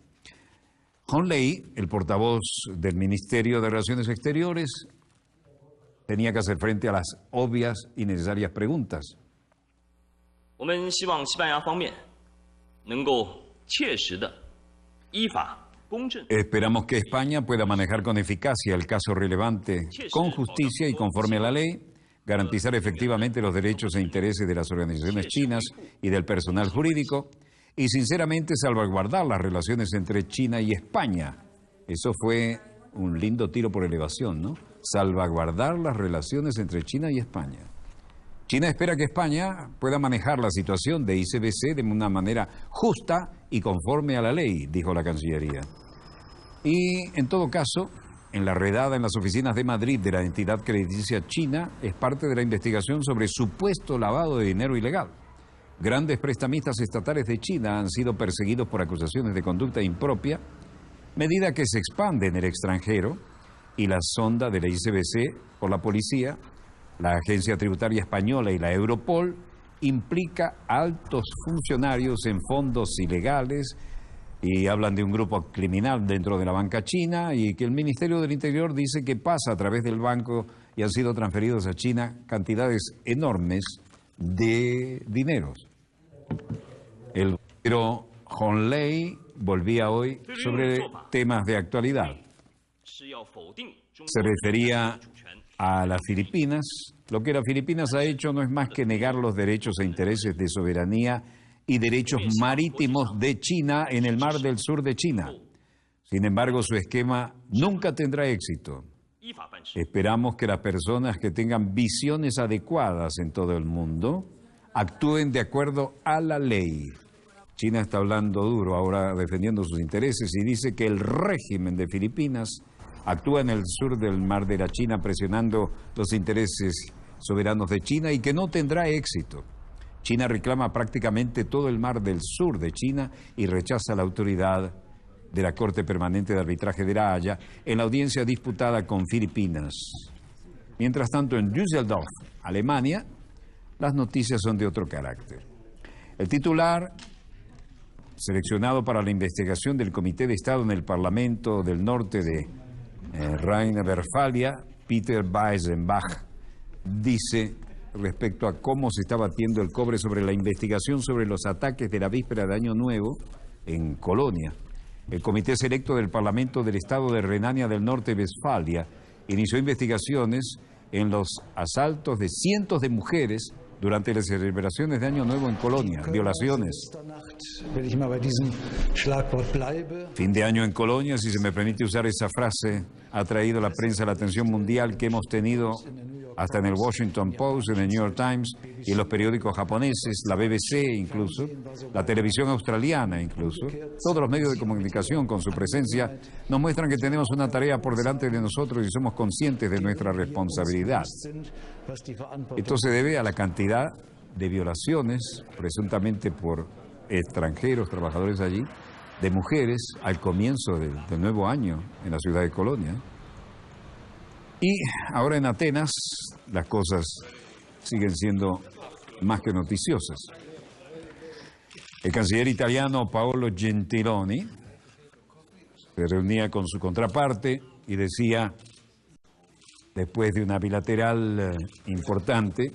Hong Lei, el portavoz del Ministerio de Relaciones Exteriores, tenía que hacer frente a las obvias y necesarias preguntas. Esperamos que España pueda manejar con eficacia el caso relevante con justicia y conforme a la ley, garantizar efectivamente los derechos e intereses de las organizaciones chinas y del personal jurídico, y sinceramente salvaguardar las relaciones entre China y España. Eso fue un lindo tiro por elevación, ¿no? Salvaguardar las relaciones entre China y España. China espera que España pueda manejar la situación de ICBC de una manera justa y conforme a la ley, dijo la Cancillería. Y, en todo caso, en la redada en las oficinas de Madrid de la entidad crediticia china es parte de la investigación sobre supuesto lavado de dinero ilegal. Grandes prestamistas estatales de China han sido perseguidos por acusaciones de conducta impropia, medida que se expande en el extranjero, y la sonda de la ICBC por la policía, la Agencia Tributaria Española y la Europol implica altos funcionarios en fondos ilegales y hablan de un grupo criminal dentro de la banca china, y que el Ministerio del Interior dice que pasa a través del banco y han sido transferidos a China cantidades enormes de dineros. El vocero Hong Lei volvía hoy sobre temas de actualidad. Se refería a las Filipinas. Lo que las Filipinas ha hecho no es más que negar los derechos e intereses de soberanía y derechos marítimos de China en el Mar del Sur de China. Sin embargo, su esquema nunca tendrá éxito. Esperamos que las personas que tengan visiones adecuadas en todo el mundo actúen de acuerdo a la ley. China está hablando duro ahora, defendiendo sus intereses, y dice que el régimen de Filipinas actúa en el sur del Mar de la China presionando los intereses soberanos de China y que no tendrá éxito. China reclama prácticamente todo el mar del sur de China y rechaza la autoridad de la Corte Permanente de Arbitraje de La Haya en la audiencia disputada con Filipinas. Mientras tanto, en Düsseldorf, Alemania, las noticias son de otro carácter. El titular, seleccionado para la investigación del Comité de Estado en el Parlamento del Norte de Rhine-Westfalia, Peter Weisenbach, dice respecto a cómo se está batiendo el cobre sobre la investigación sobre los ataques de la víspera de Año Nuevo en Colonia. El Comité Selecto del Parlamento del Estado de Renania del Norte-Westfalia inició investigaciones en los asaltos de cientos de mujeres durante las celebraciones de Año Nuevo en Colonia, violaciones. Fin de año en Colonia, si se me permite usar esa frase, ha traído a la prensa la atención mundial que hemos tenido hasta en el Washington Post, en el New York Times y en los periódicos japoneses, la BBC incluso, la televisión australiana incluso. Todos los medios de comunicación con su presencia nos muestran que tenemos una tarea por delante de nosotros y somos conscientes de nuestra responsabilidad. Esto se debe a la cantidad de violaciones, presuntamente por extranjeros, trabajadores allí, de mujeres al comienzo del nuevo año en la ciudad de Colonia. Y ahora en Atenas las cosas siguen siendo más que noticiosas. El canciller italiano Paolo Gentiloni se reunía con su contraparte y decía, después de una bilateral importante,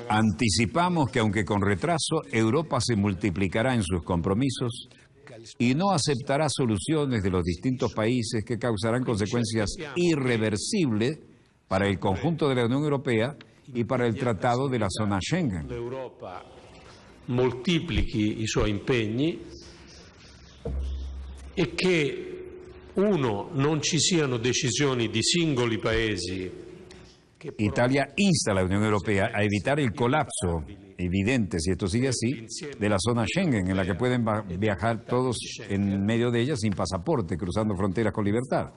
anticipamos que aunque con retraso, Europa se multiplicará en sus compromisos y no aceptará soluciones de los distintos países que causarán consecuencias irreversibles para el conjunto de la Unión Europea y para el Tratado de la Zona Schengen. L'Europa moltiplichi i suoi impegni e che non ci siano decisioni di singoli paesi. Italia insta a la Unión Europea a evitar el colapso evidente, si esto sigue así, de la zona Schengen, en la que pueden viajar todos en medio de ella sin pasaporte, cruzando fronteras con libertad.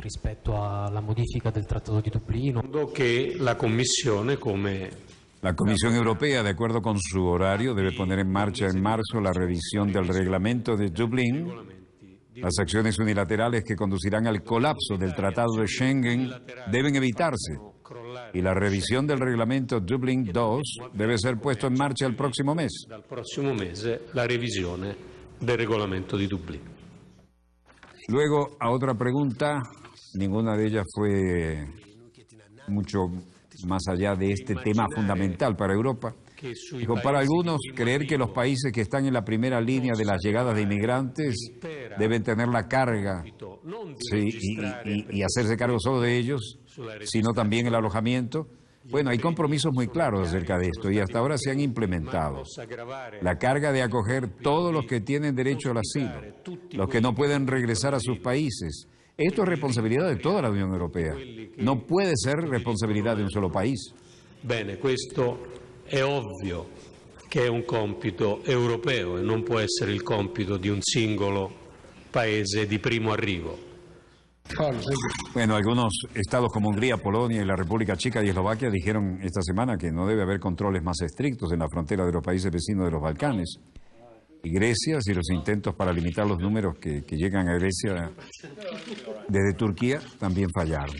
Rispetto alla modifica del Trattato di Dublino. Che la Commissione, La Comisión Europea, de acuerdo con su horario, debe poner en marcha en marzo la revisión del reglamento de Dublín. Las acciones unilaterales que conducirán al colapso del Tratado de Schengen deben evitarse y la revisión del reglamento Dublin II debe ser puesto en marcha el próximo mes. Dal prossimo mese la revisione del regolamento di Dublino. Luego, a otra pregunta, ninguna de ellas fue mucho más allá de este tema fundamental para Europa. Dijo, para algunos, creer que los países que están en la primera línea de las llegadas de inmigrantes deben tener la carga y hacerse cargo solo de ellos, sino también el alojamiento. Bueno, hay compromisos muy claros acerca de esto y hasta ahora se han implementado. La carga de acoger todos los que tienen derecho al asilo, los que no pueden regresar a sus países. Esto es responsabilidad de toda la Unión Europea. No puede ser responsabilidad de un solo país. Bene, questo è ovvio che è un compito europeo e non può essere il compito di un singolo paese di primo arrivo. Bueno, algunos estados como Hungría, Polonia y la República Checa y Eslovaquia dijeron esta semana que no debe haber controles más estrictos en la frontera de los países vecinos de los Balcanes. Y Grecia, si los intentos para limitar los números que llegan a Grecia desde Turquía también fallaron.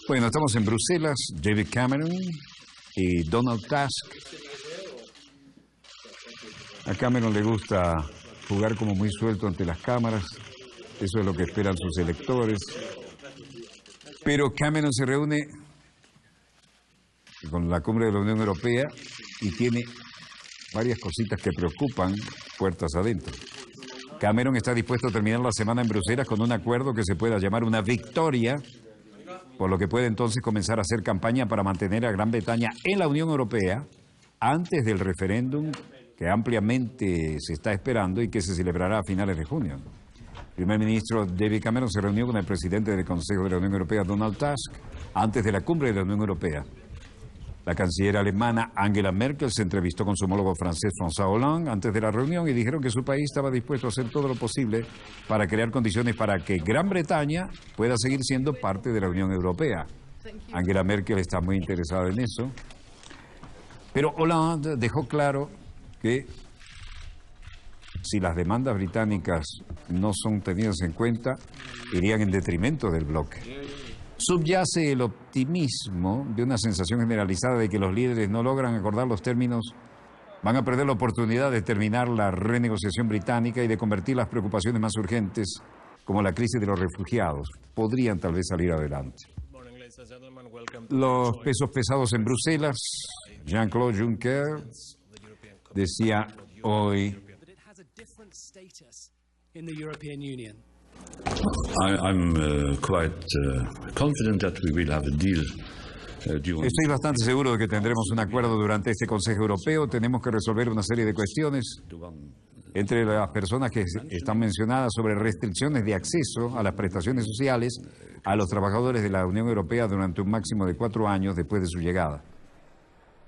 Bueno, estamos en Bruselas, David Cameron y Donald Tusk. A Cameron le gusta jugar como muy suelto ante las cámaras. Eso es lo que esperan sus electores. Pero Cameron se reúne con la cumbre de la Unión Europea y tiene varias cositas que preocupan puertas adentro. Cameron está dispuesto a terminar la semana en Bruselas con un acuerdo que se pueda llamar una victoria, por lo que puede entonces comenzar a hacer campaña para mantener a Gran Bretaña en la Unión Europea antes del referéndum que ampliamente se está esperando y que se celebrará a finales de junio. El primer ministro David Cameron se reunió con el presidente del Consejo de la Unión Europea, Donald Tusk, antes de la cumbre de la Unión Europea. La canciller alemana Angela Merkel se entrevistó con su homólogo francés François Hollande antes de la reunión y dijeron que su país estaba dispuesto a hacer todo lo posible para crear condiciones para que Gran Bretaña pueda seguir siendo parte de la Unión Europea. Angela Merkel está muy interesada en eso. Pero Hollande dejó claro que si las demandas británicas no son tenidas en cuenta, irían en detrimento del bloque. Subyace el optimismo de una sensación generalizada de que los líderes no logran acordar los términos, van a perder la oportunidad de terminar la renegociación británica y de convertir las preocupaciones más urgentes, como la crisis de los refugiados, podrían tal vez salir adelante. Los pesos pesados en Bruselas, Jean-Claude Juncker decía hoy I'm quite confident that we will have a deal. Estoy bastante seguro de que tendremos un acuerdo durante este Consejo Europeo. Tenemos que resolver una serie de cuestiones entre las personas que están mencionadas sobre restricciones de acceso a las prestaciones sociales a los trabajadores de la Unión Europea durante un máximo de 4 años después de su llegada.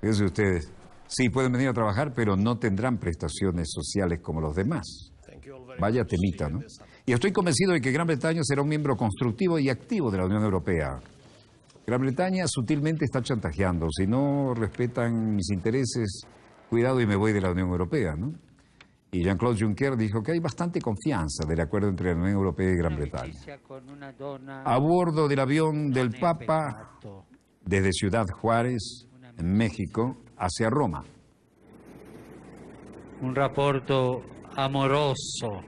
Fíjense ustedes, sí pueden venir a trabajar, pero no tendrán prestaciones sociales como los demás. Vaya temita, ¿no? Y estoy convencido de que Gran Bretaña será un miembro constructivo y activo de la Unión Europea. Gran Bretaña sutilmente está chantajeando. Si no respetan mis intereses, cuidado y me voy de la Unión Europea, ¿no? Y Jean-Claude Juncker dijo que hay bastante confianza del acuerdo entre la Unión Europea y Gran Bretaña. A bordo del avión del Papa, desde Ciudad Juárez, en México, hacia Roma. Un rapporto amoroso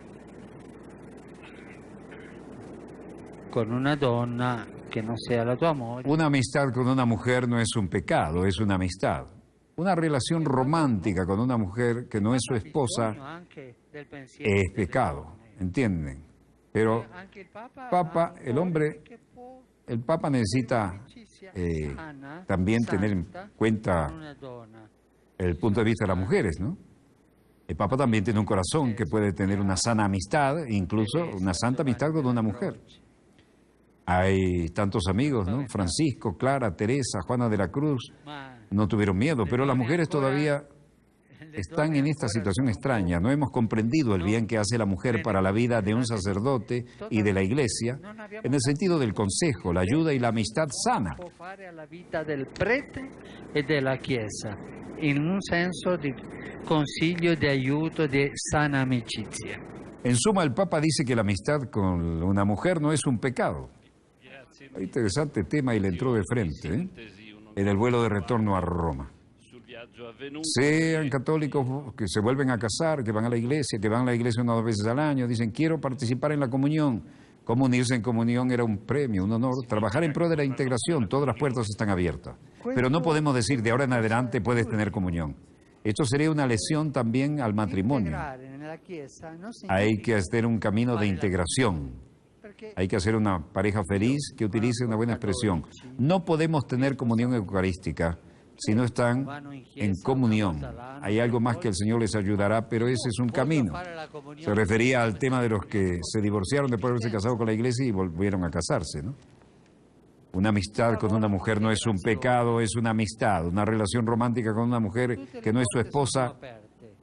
con una donna que no sea la tua moglie. Una amistad con una mujer no es un pecado, es una amistad. Una relación romántica con una mujer que no es su esposa es pecado, ¿entienden? Pero el Papa necesita también tener en cuenta el punto de vista de las mujeres, ¿no? El Papa también tiene un corazón que puede tener una sana amistad, incluso una santa amistad con una mujer. Hay tantos amigos, ¿no? Francisco, Clara, Teresa, Juana de la Cruz, no tuvieron miedo, pero las mujeres todavía están en esta situación extraña. No hemos comprendido el bien que hace la mujer para la vida de un sacerdote y de la Iglesia, en el sentido del consejo, la ayuda y la amistad sana. La vida del prete e della Chiesa, in un senso di consiglio, di aiuto, di sana amicizia. En suma, el Papa dice que la amistad con una mujer no es un pecado. Interesante tema y le entró de frente, en el vuelo de retorno a Roma. Sean católicos que se vuelven a casar, que van a la iglesia, una o dos veces al año, dicen quiero participar en la comunión. Cómo unirse en comunión era un premio, un honor. Trabajar en pro de la integración, todas las puertas están abiertas. Pero no podemos decir de ahora en adelante puedes tener comunión. Esto sería una lesión también al matrimonio. Hay que hacer un camino de integración. Hay que hacer una pareja feliz que utilice una buena expresión. No podemos tener comunión eucarística si no están en comunión. Hay algo más que el Señor les ayudará, pero ese es un camino. Se refería al tema de los que se divorciaron después de haberse casado con la iglesia y volvieron a casarse, ¿no? Una amistad con una mujer no es un pecado, es una amistad. Una relación romántica con una mujer que no es su esposa,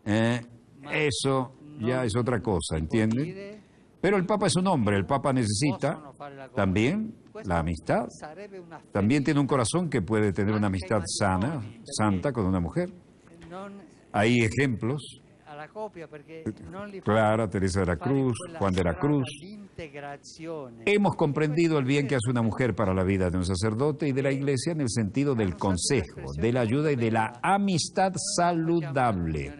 eso ya es otra cosa, ¿entienden? Pero el Papa es un hombre, el Papa necesita también la amistad. También tiene un corazón que puede tener una amistad sana, santa con una mujer. Hay ejemplos. Clara, Teresa de la Cruz, Juan de la Cruz. Hemos comprendido el bien que hace una mujer para la vida de un sacerdote y de la Iglesia en el sentido del consejo, de la ayuda y de la amistad saludable.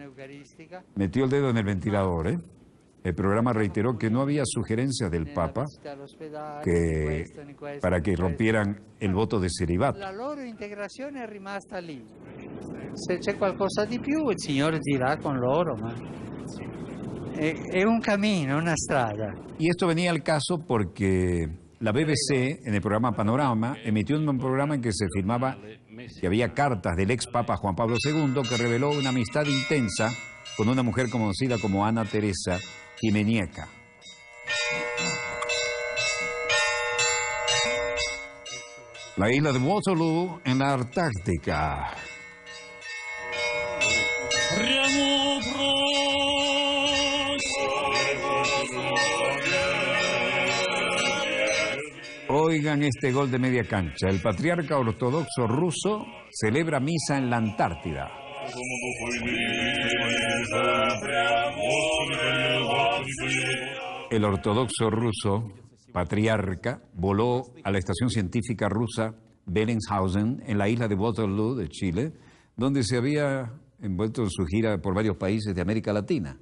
Metió el dedo en el ventilador, ¿eh? El programa reiteró que no había sugerencias del Papa para que rompieran el voto de celibato. La loro integrazione è rimasta lì. Se c'è qualcosa di più, il Signore dirà con loro, ma è un cammino, una strada. Y esto venía al caso porque la BBC, en el programa Panorama, emitió un programa en que se afirmaba que había cartas del ex Papa Juan Pablo II que reveló una amistad intensa con una mujer conocida como Ana Teresa Jimenieka. La isla de Waterloo en la Antártica. Oigan este gol de media cancha. El patriarca ortodoxo ruso celebra misa en la Antártida. El ortodoxo ruso, patriarca, voló a la estación científica rusa Bellingshausen en la isla de Waterloo de Chile, donde se había envuelto en su gira por varios países de América Latina.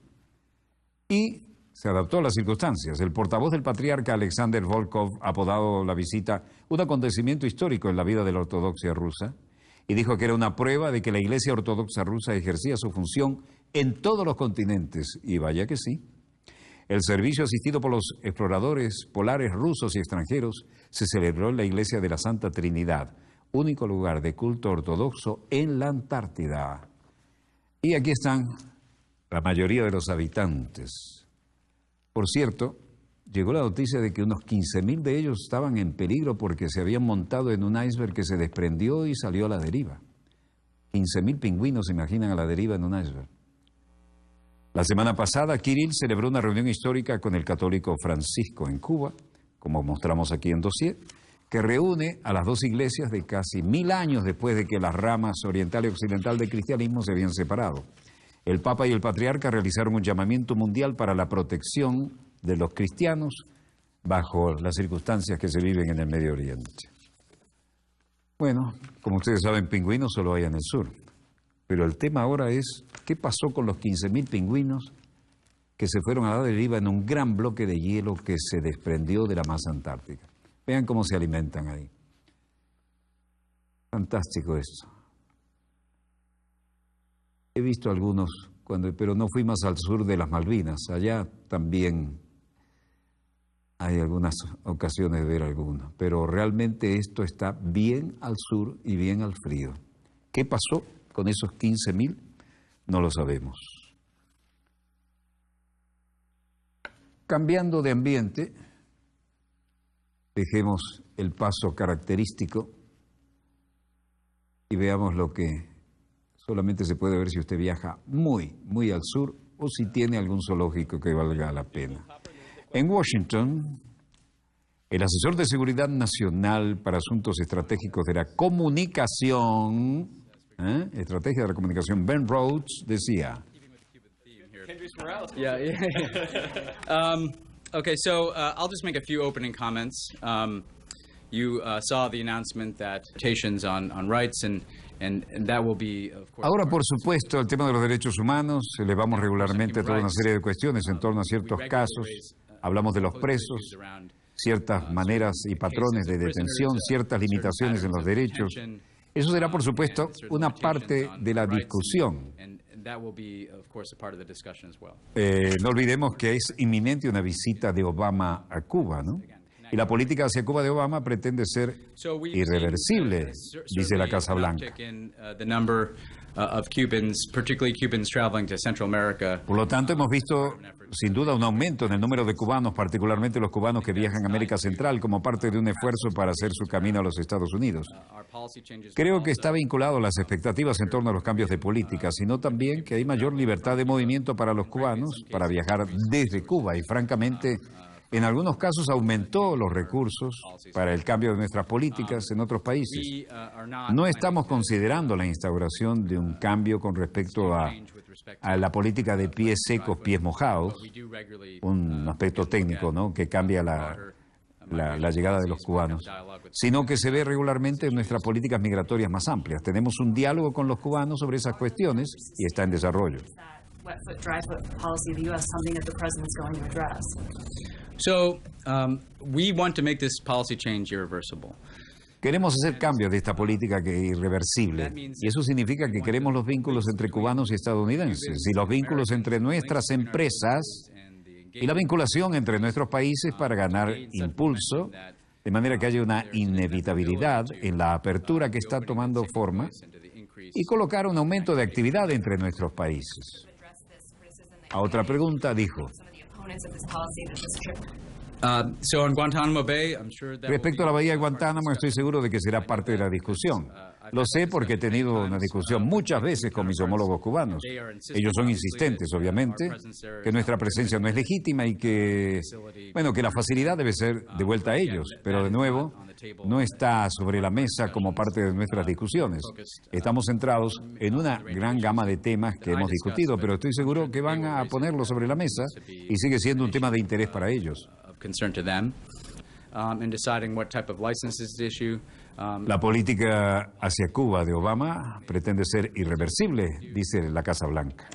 Y se adaptó a las circunstancias. El portavoz del patriarca Alexander Volkov ha apodado la visita un acontecimiento histórico en la vida de la ortodoxia rusa y dijo que era una prueba de que la Iglesia Ortodoxa rusa ejercía su función en todos los continentes. Y vaya que sí. El servicio asistido por los exploradores polares rusos y extranjeros se celebró en la iglesia de la Santa Trinidad, único lugar de culto ortodoxo en la Antártida. Y aquí están la mayoría de los habitantes. Por cierto, llegó la noticia de que unos 15.000 de ellos estaban en peligro porque se habían montado en un iceberg que se desprendió y salió a la deriva. 15.000 pingüinos se imaginan a la deriva en un iceberg. La semana pasada, Kirill celebró una reunión histórica con el católico Francisco en Cuba, como mostramos aquí en dossier, que reúne a las dos iglesias de casi 1000 años después de que las ramas oriental y occidental del cristianismo se habían separado. El Papa y el Patriarca realizaron un llamamiento mundial para la protección de los cristianos bajo las circunstancias que se viven en el Medio Oriente. Bueno, como ustedes saben, pingüinos solo hay en el sur. Pero el tema ahora es, ¿qué pasó con los 15.000 pingüinos que se fueron a la deriva en un gran bloque de hielo que se desprendió de la masa antártica? Vean cómo se alimentan ahí. Fantástico esto. He visto algunos, pero no fui más al sur de las Malvinas. Allá también hay algunas ocasiones de ver algunos. Pero realmente esto está bien al sur y bien al frío. ¿Qué pasó con esos 15.000? No lo sabemos. Cambiando de ambiente, dejemos el paso característico y veamos lo que solamente se puede ver si usted viaja muy, muy al sur o si tiene algún zoológico que valga la pena. En Washington, el asesor de Seguridad Nacional para Asuntos Estratégicos de la Comunicación, Estrategia de la Comunicación, Ben Rhodes, decía... Okay, so I'll just make a few opening comments. You saw the announcement that mutations on rights and that will be, of course... Ahora, por supuesto, el tema de los derechos humanos, elevamos regularmente toda una serie de cuestiones en torno a ciertos casos. Hablamos de los presos, ciertas maneras y patrones de detención, ciertas limitaciones en los derechos. Eso será, por supuesto, una parte de la discusión. No olvidemos que es inminente una visita de Obama a Cuba, ¿no? Y la política hacia Cuba de Obama pretende ser irreversible, dice la Casa Blanca. Por lo tanto, hemos visto sin duda un aumento en el número de cubanos, particularmente los cubanos que viajan a América Central, como parte de un esfuerzo para hacer su camino a los Estados Unidos. Creo que está vinculado a las expectativas en torno a los cambios de política, sino también que hay mayor libertad de movimiento para los cubanos para viajar desde Cuba y, francamente, en algunos casos aumentó los recursos para el cambio de nuestras políticas en otros países. No estamos considerando la instauración de un cambio con respecto a la política de pies secos, pies mojados, un aspecto técnico, ¿no?, que cambia la llegada de los cubanos, sino que se ve regularmente en nuestras políticas migratorias más amplias. Tenemos un diálogo con los cubanos sobre esas cuestiones y está en desarrollo. So, we want to make this policy change irreversible. Queremos hacer cambios de esta política que es irreversible, y eso significa que queremos los vínculos entre cubanos y estadounidenses, y los vínculos entre nuestras empresas, y la vinculación entre nuestros países para ganar impulso, de manera que haya una inevitabilidad en la apertura que está tomando forma, y colocar un aumento de actividad entre nuestros países. A otra pregunta dijo... Respecto a la bahía de Guantánamo, estoy seguro de que será parte de la discusión. Lo sé porque he tenido una discusión muchas veces con mis homólogos cubanos. Ellos son insistentes, obviamente, que nuestra presencia no es legítima y que, que la facilidad debe ser devuelta a ellos. Pero, de nuevo, no está sobre la mesa como parte de nuestras discusiones. Estamos centrados en una gran gama de temas que hemos discutido, pero estoy seguro que van a ponerlo sobre la mesa y sigue siendo un tema de interés para ellos. La política hacia Cuba de Obama pretende ser irreversible, dice la Casa Blanca.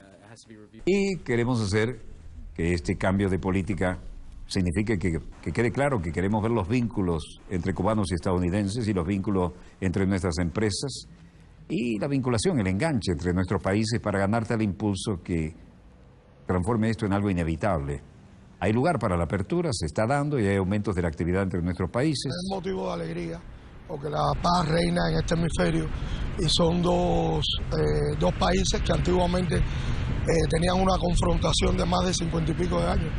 Y queremos hacer que este cambio de política signifique que quede claro que queremos ver los vínculos entre cubanos y estadounidenses y los vínculos entre nuestras empresas y la vinculación, el enganche entre nuestros países para ganar tal impulso que transforme esto en algo inevitable. Hay lugar para la apertura, se está dando y hay aumentos de la actividad entre nuestros países. Es motivo de alegría, porque la paz reina en este hemisferio y son dos países que antiguamente tenían una confrontación de más de 50 y pico de años.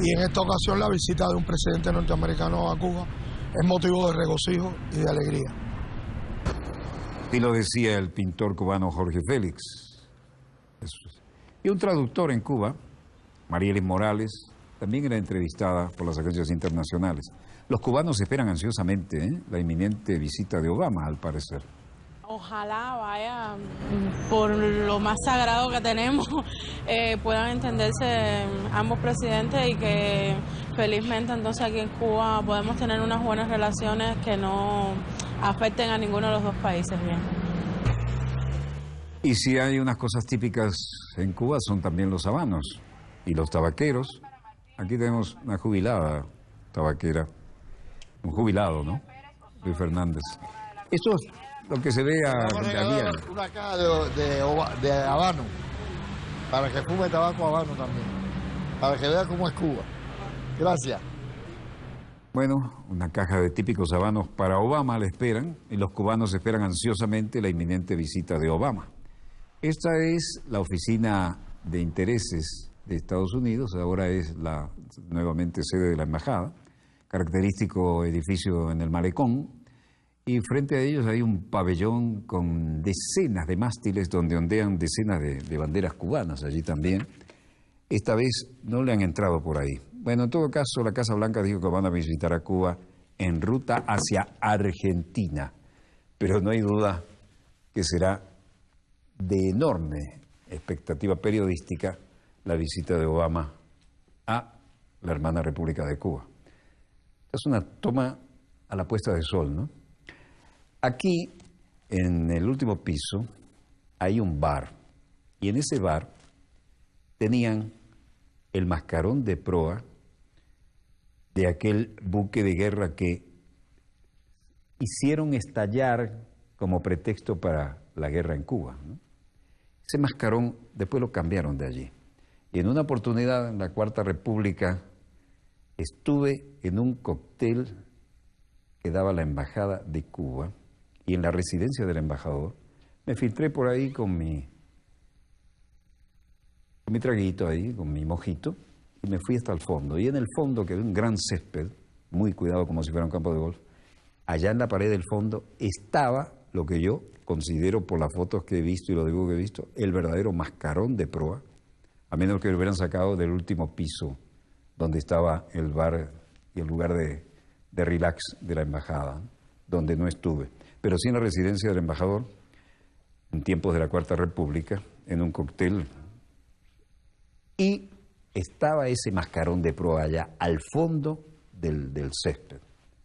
Y en esta ocasión la visita de un presidente norteamericano a Cuba es motivo de regocijo y de alegría. Y lo decía el pintor cubano Jorge Félix. Y un traductor en Cuba, Marielis Morales, también era entrevistada por las agencias internacionales. Los cubanos esperan ansiosamente la inminente visita de Obama, al parecer. Ojalá vaya por lo más sagrado que tenemos, puedan entenderse ambos presidentes y que felizmente entonces aquí en Cuba podemos tener unas buenas relaciones que no afecten a ninguno de los dos países bien. Y si hay unas cosas típicas en Cuba son también los habanos y los tabaqueros. Aquí tenemos una jubilada tabaquera, un jubilado, ¿no? Luis Fernández. Esto es lo que se ve a una caja de habano, para que fume tabaco habano también, para que vea cómo es Cuba. Gracias. Bueno, una caja de típicos habanos para Obama le esperan, y los cubanos esperan ansiosamente la inminente visita de Obama. Esta es la oficina de intereses de Estados Unidos, ahora es nuevamente sede de la embajada, característico edificio en el Malecón, y frente a ellos hay un pabellón con decenas de mástiles donde ondean decenas de banderas cubanas allí también. Esta vez no le han entrado por ahí. Bueno, en todo caso, la Casa Blanca dijo que van a visitar a Cuba en ruta hacia Argentina, pero no hay duda que será de enorme expectativa periodística la visita de Obama a la hermana República de Cuba. Es una toma a la puesta de sol, ¿no? Aquí, en el último piso, hay un bar, y en ese bar tenían el mascarón de proa de aquel buque de guerra que hicieron estallar como pretexto para la guerra en Cuba, ¿no? Ese mascarón después lo cambiaron de allí. Y en una oportunidad en la Cuarta República estuve en un cóctel que daba la Embajada de Cuba y en la residencia del embajador me filtré por ahí con mi traguito ahí, con mi mojito, y me fui hasta el fondo. Y en el fondo, que había un gran césped, muy cuidado como si fuera un campo de golf, allá en la pared del fondo estaba lo que yo considero, por las fotos que he visto y los dibujos que he visto, el verdadero mascarón de proa, a menos que lo hubieran sacado del último piso donde estaba el bar y el lugar de relax de la embajada, donde no estuve. Pero sí en la residencia del embajador, en tiempos de la Cuarta República, en un cóctel. Y estaba ese mascarón de proa allá, al fondo del césped.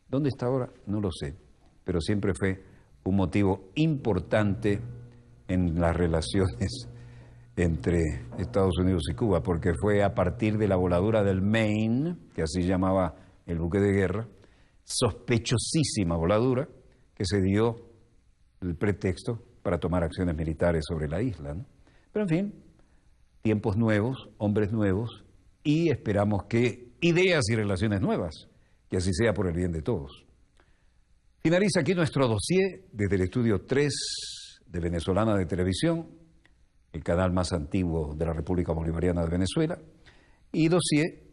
¿Dónde está ahora? No lo sé, pero siempre fue un motivo importante en las relaciones entre Estados Unidos y Cuba, porque fue a partir de la voladura del Maine, que así llamaba el buque de guerra, sospechosísima voladura, que se dio el pretexto para tomar acciones militares sobre la isla, ¿no? Pero en fin, tiempos nuevos, hombres nuevos, y esperamos que ideas y relaciones nuevas, que así sea por el bien de todos. Finaliza aquí nuestro dossier desde el estudio 3 de Venezolana de Televisión, el canal más antiguo de la República Bolivariana de Venezuela, y dossier